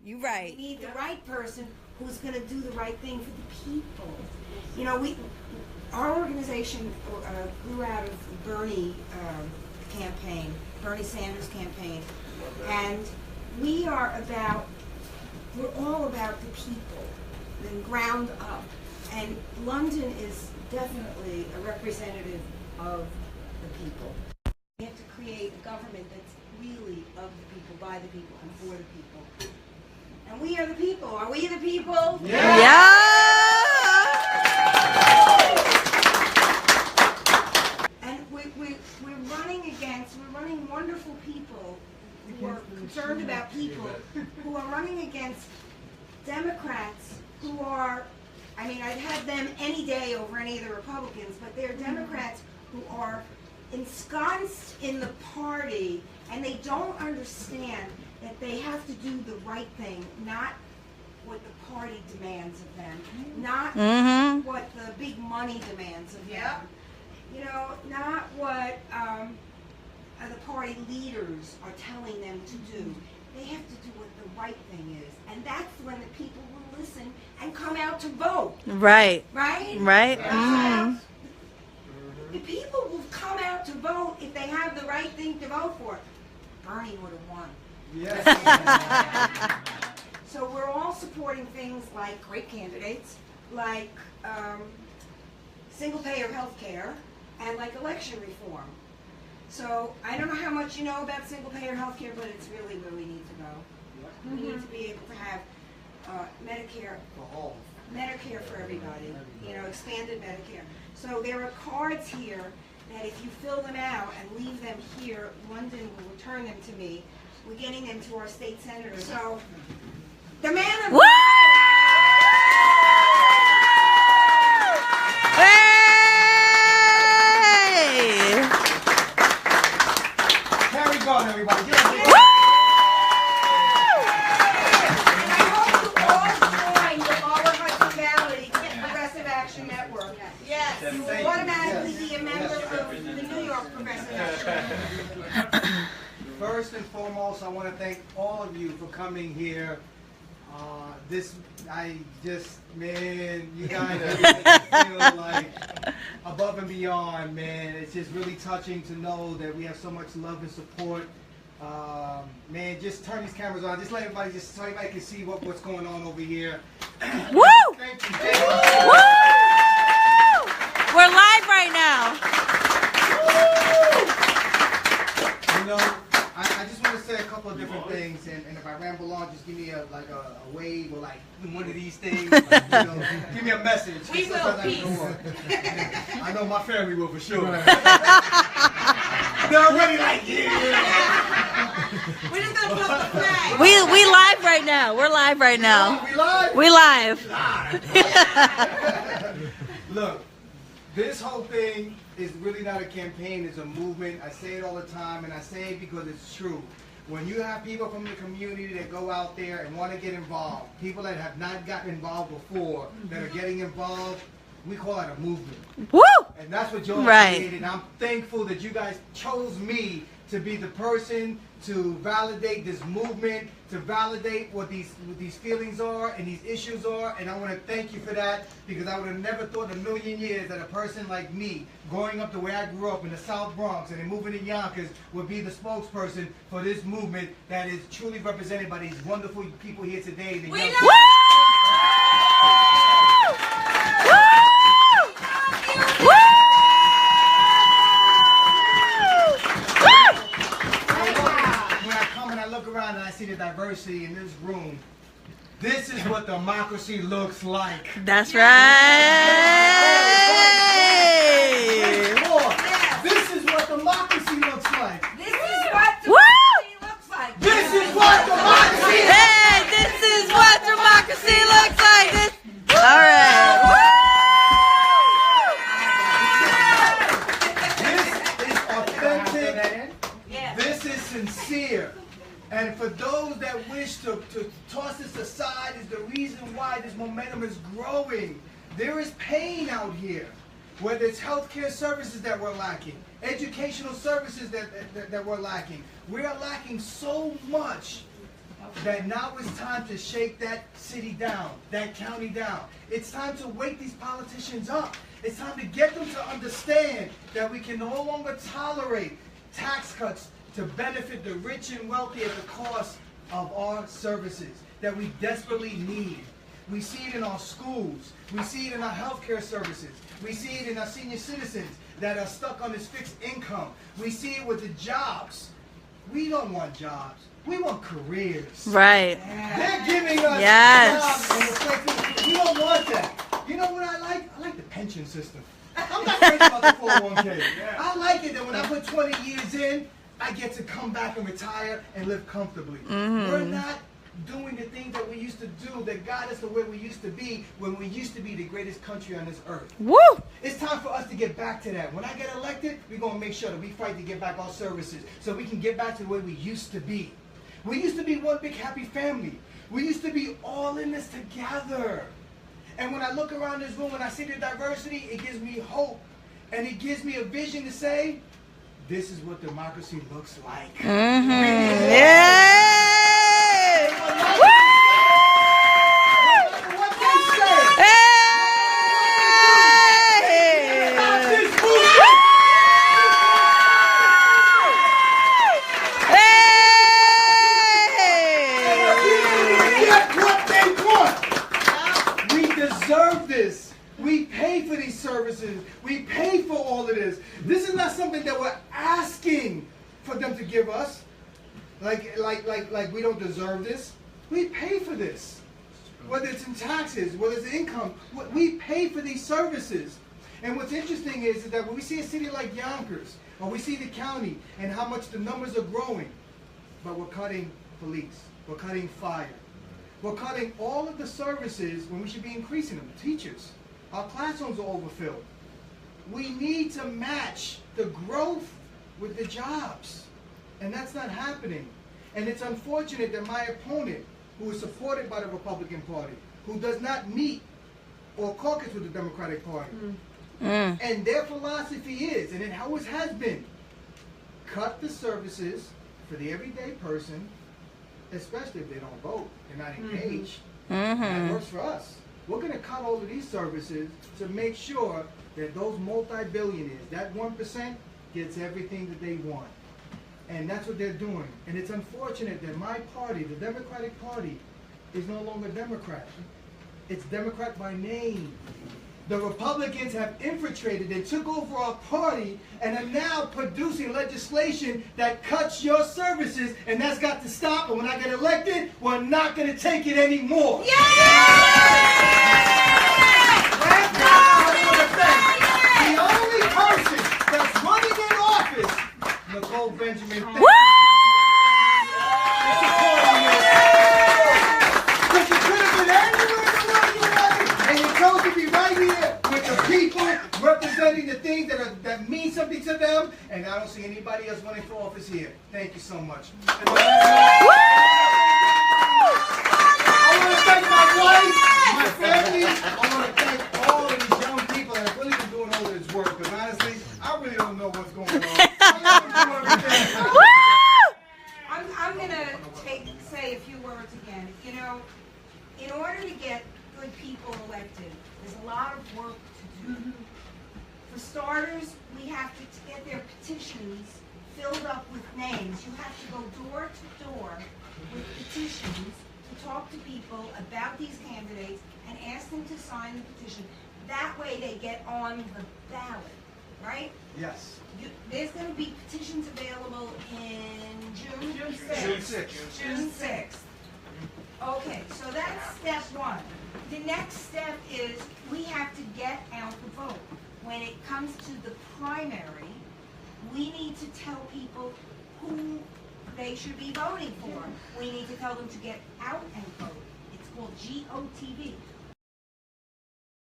You're right. We need the right person who's going to do the right thing for the people. You know, our organization grew out of the Bernie campaign, Bernie Sanders campaign, and we're all about the people, the ground up. And London is definitely a representative of the people. We have to create a government that's really of the people, by the people, and for the people. And we are the people. Are we the people? Yeah! Yeah. And we're running wonderful people who are concerned about people, who are running against Democrats who are, I mean, I'd have them any day over any of the Republicans, but they're Democrats who are ensconced in the party, and they don't understand that they have to do the right thing, not what the party demands of them, not what the big money demands of them, you know, not what the party leaders are telling them to do. They have to do what the right thing is, and that's when the people will listen and come out to vote. Right. Right? Right. The people will come out to vote if they have the right thing to vote for. Bernie would have won. Yes. So we're all supporting things like great candidates, like single-payer health care, and like election reform. So I don't know how much you know about single-payer health care, but it's really where we need to go. We need to be able to have Medicare for everybody, you know, expanded Medicare. So there are cards here that if you fill them out and leave them here, London will return them to me. We're getting them to our state senator. So the man of... Woo! Hey! Carry on, everybody. And I hope you all join the Lower Hudson Valley Progressive Action Network. Yes, you will automatically be a member of the New York Progressive Action Network. First and foremost, I want to thank all of you for coming here. Man, you guys feel like above and beyond, man. It's just really touching to know that we have so much love and support. Man, just turn these cameras on. Just let everybody, just so everybody can see what's going on over here. Woo! Thank you. Woo! We're live right now. You know, I just want to say a couple of different things, and if I ramble on, just give me a wave or like one of these things. Like, you know, give me a message. We will, peace. I know my family will for sure. They're already like, yeah. We're just gonna put the flag. We live right now. We're live right now. We live? We live. Look, this whole thing is really not a campaign, it's a movement. I say it all the time, and I say it because it's true. When you have people from the community that go out there and want to get involved, people that have not gotten involved before, that are getting involved, we call it a movement. Woo! And that's what y'all created. And I'm thankful that you guys chose me to be the person to validate this movement, to validate what these feelings are and these issues are. And I want to thank you for that, because I would have never thought in a million years that a person like me, growing up the way I grew up in the South Bronx and then moving to Yonkers, would be the spokesperson for this movement that is truly represented by these wonderful people here today. The young people. Around and I see the diversity in this room. This is what democracy looks like. That's right. This is what democracy looks like. This is what democracy looks like. This is what democracy is. Hey, this is what democracy looks like. All right. This is authentic. This is sincere. And for those that wish to toss this aside is the reason why this momentum is growing. There is pain out here, whether it's healthcare services that we're lacking, educational services that we're lacking. We are lacking so much that now it's time to shake that city down, that county down. It's time to wake these politicians up. It's time to get them to understand that we can no longer tolerate tax cuts to benefit the rich and wealthy at the cost of our services that we desperately need. We see it in our schools. We see it in our healthcare services. We see it in our senior citizens that are stuck on this fixed income. We see it with the jobs. We don't want jobs. We want careers. Right. They're giving us Yes. jobs and reflecting. We don't want that. You know what I like? I like the pension system. I'm not crazy about the 401k. I like it that when I put 20 years in, I get to come back and retire and live comfortably. We're not doing the things that we used to do that got us to where we used to be when we used to be the greatest country on this earth. Woo! It's time for us to get back to that. When I get elected, we're going to make sure that we fight to get back our services so we can get back to the way we used to be. We used to be one big happy family. We used to be all in this together. And when I look around this room and I see the diversity, it gives me hope. And it gives me a vision to say, this is what democracy looks like. Yay! Woo! What they say. Hey! Stop this movement. Get what they want. We deserve this. We pay for these services. We pay for all of this. This is not something that we're asking for them to give us. Like we don't deserve this. We pay for this. Whether it's in taxes, whether it's income, we pay for these services. And what's interesting is that when we see a city like Yonkers, or we see the county and how much the numbers are growing, but we're cutting police, we're cutting fire, we're cutting all of the services when we should be increasing them. Teachers, our classrooms are overfilled. We need to match the growth with the jobs. And that's not happening. And it's unfortunate that my opponent, who is supported by the Republican Party, who does not meet or caucus with the Democratic Party, and their philosophy is, and it always has been, cut the services for the everyday person, especially if they don't vote, they're not engaged. That works for us. We're going to cut all of these services to make sure that those multi-billionaires, that 1%, gets everything that they want. And that's what they're doing. And it's unfortunate that my party, the Democratic Party, is no longer Democrat. It's Democrat by name. The Republicans have infiltrated and took over our party and are now producing legislation that cuts your services, and that's got to stop. And when I get elected, we're not going to take it anymore. The only person that's running in office, Nicole Benjamin. Because you could have been anywhere in the world you wanted, and you chose to be right here with the people representing the things that mean something to them, and I don't see anybody else running for office here. Thank you so much. I want to thank my wife, my family. I want to thank all of these young people that have really been doing all of this work, because honestly, I really don't know what's going on. I'm going to say a few words again. You know, in order to get good people elected, there's a lot of work to do. For starters, we have to get their petitions filled up with names. You have to go door to door with petitions to talk to people about these candidates and ask them to sign the petition. That way they get on the ballot, right? Yes. There's going to be petitions available in June 6th. June 6th. Okay, so that's step one. The next step is we have to get out the vote. When it comes to the primary, we need to tell people who they should be voting for. We need to tell them to get out and vote. It's called GOTV.